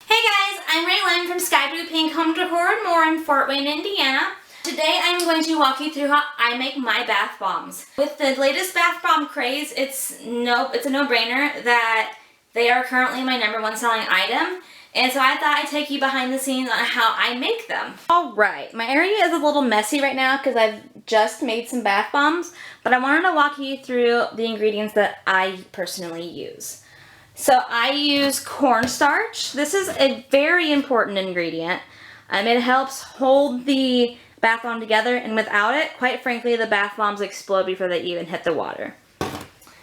Hey guys, I'm Raylan from Sky Blue Pink Home Decor and More in Fort Wayne, Indiana. Today I'm going to walk you through how I make my bath bombs. With the latest bath bomb craze, it's a no-brainer that they are currently my #1 selling item. And so I thought I'd take you behind the scenes on how I make them. Alright, my area is a little messy right now because I've just made some bath bombs, but I wanted to walk you through the ingredients that I personally use. So I use cornstarch. This is a very important ingredient. It helps hold the bath bomb together, and without it, quite frankly, the bath bombs explode before they even hit the water.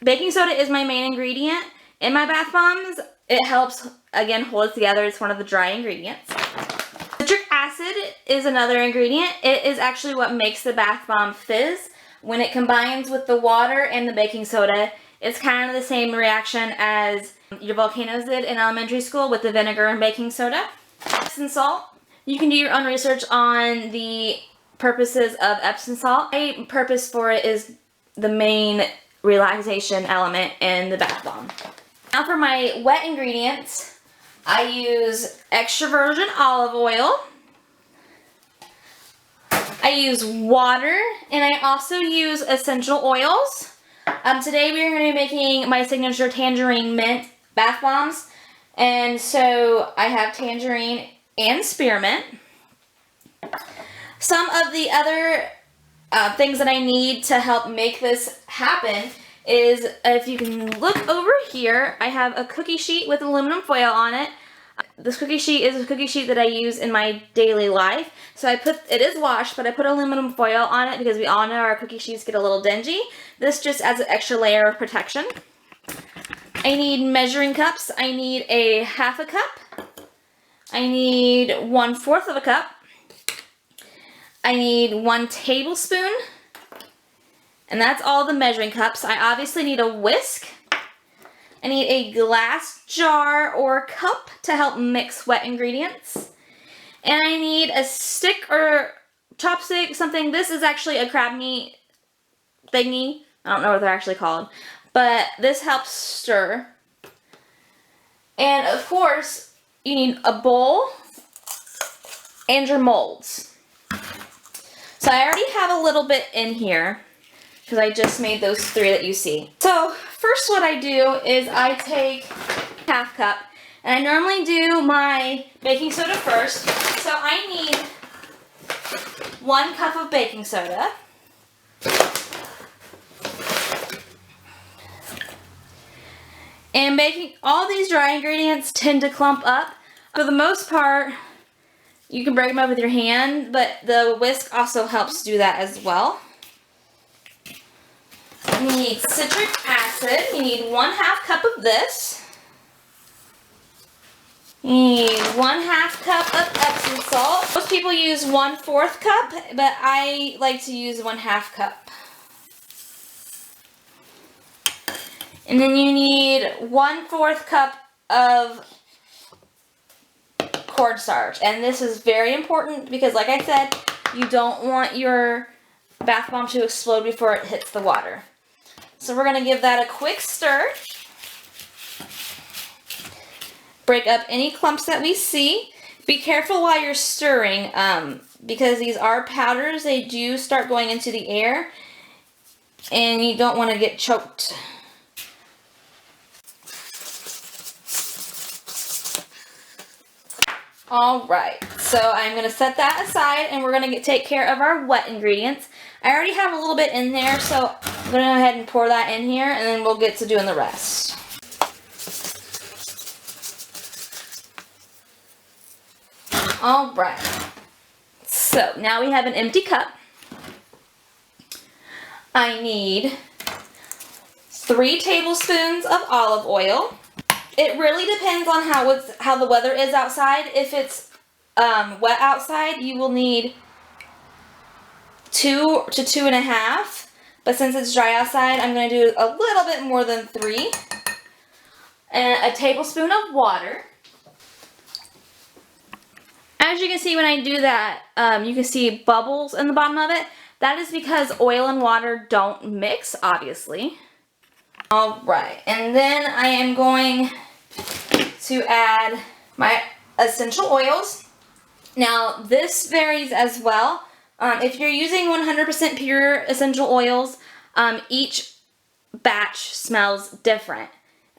Baking soda is my main ingredient in my bath bombs. It helps, again, hold it together. It's one of the dry ingredients. Citric acid is another ingredient. It is actually what makes the bath bomb fizz. When it combines with the water and the baking soda, it's kind of the same reaction as your volcanoes did in elementary school with the vinegar and baking soda. Epsom salt. You can do your own research on the purposes of Epsom salt. My purpose for it is the main relaxation element in the bath bomb. Now for my wet ingredients, I use extra virgin olive oil. I use water, and I also use essential oils. Today we are going to be making my signature tangerine mint bath bombs, and so I have tangerine and spearmint. Some of the other things that I need to help make this happen is, if you can look over here, I have a cookie sheet with aluminum foil on it. This cookie sheet is a cookie sheet that I use in my daily life. So it is washed, but I put aluminum foil on it because we all know our cookie sheets get a little dingy. This just adds an extra layer of protection. I need measuring cups. I need a half a cup. I need 1/4 of a cup. I need 1 tablespoon. And that's all the measuring cups. I obviously need a whisk. I need a glass jar or cup to help mix wet ingredients. And I need a stick or chopstick, something. This is actually a crab meat thingy. I don't know what they're actually called. But this helps stir. And of course, you need a bowl and your molds. So I already have a little bit in here because I just made those 3 that you see. So first what I do is I take half cup, and I normally do my baking soda first. So I need 1 cup of baking soda. And all these dry ingredients tend to clump up. For the most part, you can break them up with your hand, but the whisk also helps do that as well. You need citric acid. You need 1/2 cup of this. You need 1/2 cup of Epsom salt. Most people use 1/4 cup, but I like to use 1/2 cup. And then you need 1/4 cup of cornstarch. And this is very important because, like I said, you don't want your bath bomb to explode before it hits the water. So we're going to give that a quick stir. Break up any clumps that we see. Be careful while you're stirring because these are powders. They do start going into the air and you don't want to get choked. Alright, so I'm going to set that aside and we're going to take care of our wet ingredients. I already have a little bit in there, so I'm going to go ahead and pour that in here and then we'll get to doing the rest. Alright, so now we have an empty cup. I need 3 tablespoons of olive oil. It really depends on how the weather is outside. If it's wet outside, you will need 2 to 2.5. But since it's dry outside, I'm going to do a little bit more than 3. And a tablespoon of water. As you can see when I do that, you can see bubbles in the bottom of it. That is because oil and water don't mix, obviously. Alright, and then I am going to add my essential oils. Now, this varies as well. If you're using 100% pure essential oils, each batch smells different.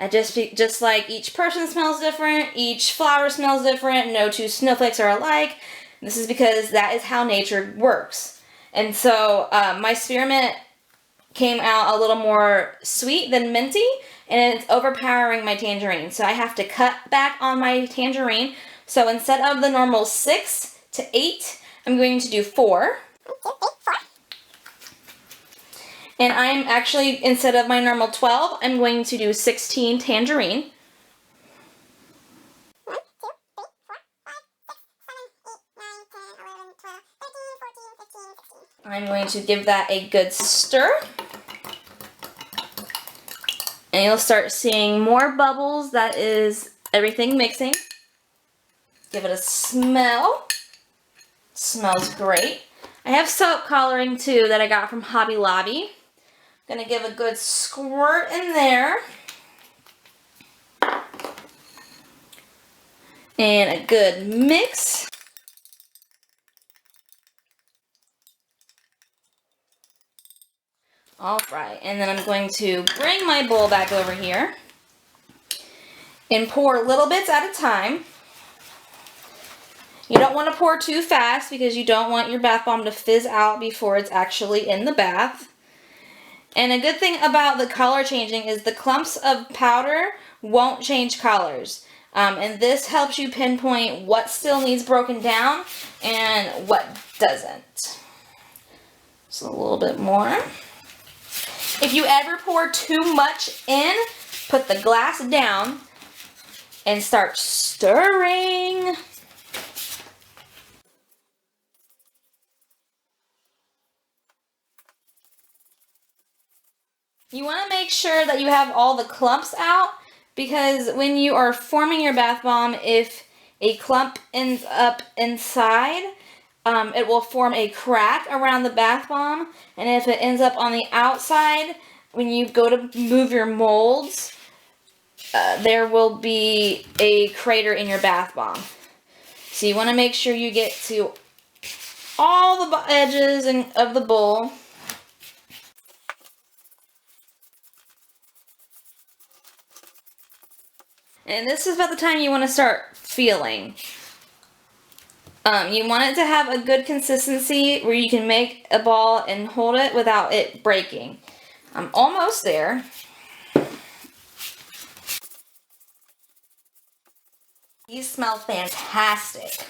Just like each person smells different, each flower smells different, no two snowflakes are alike. This is because that is how nature works. And so my spearmint came out a little more sweet than minty, and it's overpowering my tangerine. So I have to cut back on my tangerine. So instead of the normal 6 to 8, I'm going to do 4. And I'm actually, instead of my normal 12, I'm going to do 16 tangerine. I'm going to give that a good stir. And you'll start seeing more bubbles. That is everything mixing. Give it a smell. Smells great. I have soap coloring too that I got from Hobby Lobby. Gonna give a good squirt in there. And a good mix. Alright, and then I'm going to bring my bowl back over here and pour little bits at a time. You don't want to pour too fast because you don't want your bath bomb to fizz out before it's actually in the bath. And a good thing about the color changing is the clumps of powder won't change colors. And this helps you pinpoint what still needs broken down and what doesn't. So a little bit more. If you ever pour too much in, put the glass down and start stirring. You want to make sure that you have all the clumps out, because when you are forming your bath bomb, if a clump ends up inside, it will form a crack around the bath bomb. And if it ends up on the outside, when you go to move your molds, there will be a crater in your bath bomb. So you want to make sure you get to all the edges of the bowl. And this is about the time you want to start feeling. You want it to have a good consistency where you can make a ball and hold it without it breaking. I'm almost there. These smell fantastic.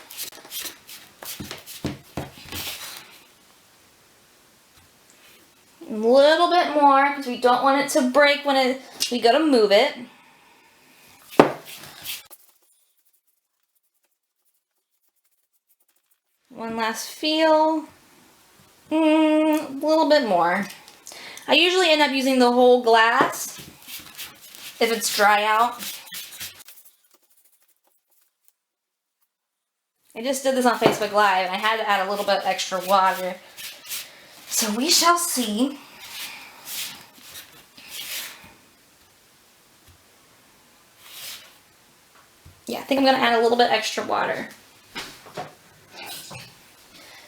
A little bit more because we don't want it to break when we go to move it. One last feel. A little bit more. I usually end up using the whole glass if it's dry out. I just did this on Facebook Live and I had to add a little bit extra water. So we shall see. Yeah, I think I'm going to add a little bit extra water.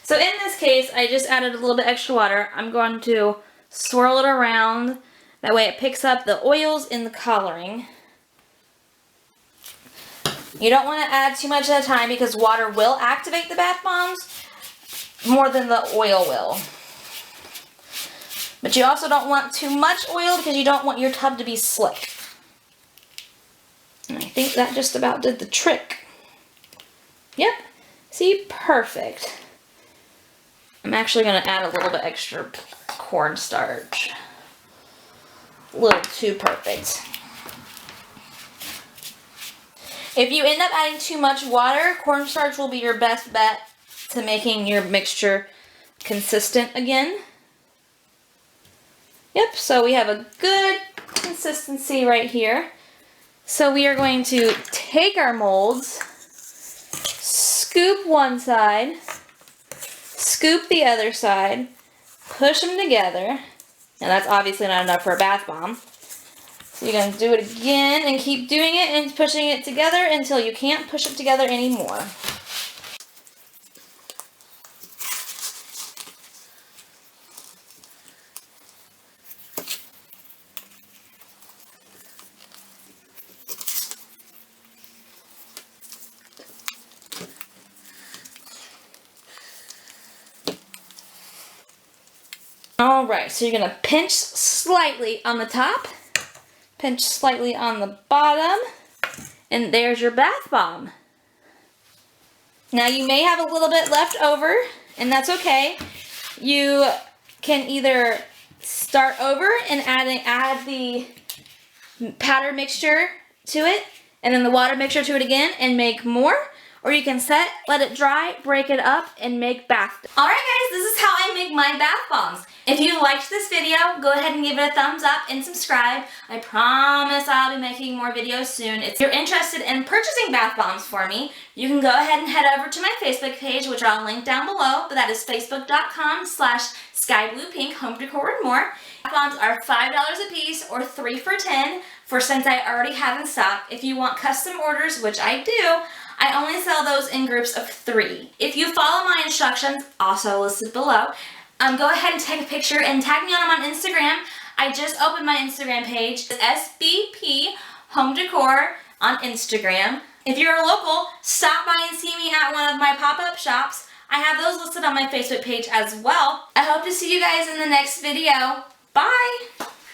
So in this case, I just added a little bit extra water. I'm going to swirl it around. That way it picks up the oils in the coloring. You don't want to add too much at a time because water will activate the bath bombs more than the oil will. But you also don't want too much oil because you don't want your tub to be slick. And I think that just about did the trick. Yep. See? Perfect. I'm actually going to add a little bit extra cornstarch. A little too perfect. If you end up adding too much water, cornstarch will be your best bet to making your mixture consistent again. Yep, so we have a good consistency right here. So we are going to take our molds, scoop one side, scoop the other side, push them together, and that's obviously not enough for a bath bomb. So you're going to do it again and keep doing it and pushing it together until you can't push it together anymore. Alright, so you're going to pinch slightly on the top, pinch slightly on the bottom, and there's your bath bomb. Now you may have a little bit left over, and that's okay. You can either start over and add the powder mixture to it, and then the water mixture to it again, and make more. Or you can let it dry, break it up, and make bath. Alright guys, this is how I make my bath bombs. If you liked this video, go ahead and give it a thumbs up and subscribe. I promise I'll be making more videos soon. If you're interested in purchasing bath bombs for me, you can go ahead and head over to my Facebook page, which I'll link down below, but that is facebook.com/skybluepink home decor and more. Bath bombs are $5 a piece or 3 for $10 for scents I already have in stock. If you want custom orders, which I do, I only sell those in groups of 3. If you follow my instructions, also listed below, go ahead and take a picture and tag me on them on Instagram. I just opened my Instagram page, SBP Home Decor on Instagram. If you're local, stop by and see me at one of my pop-up shops. I have those listed on my Facebook page as well. I hope to see you guys in the next video. Bye!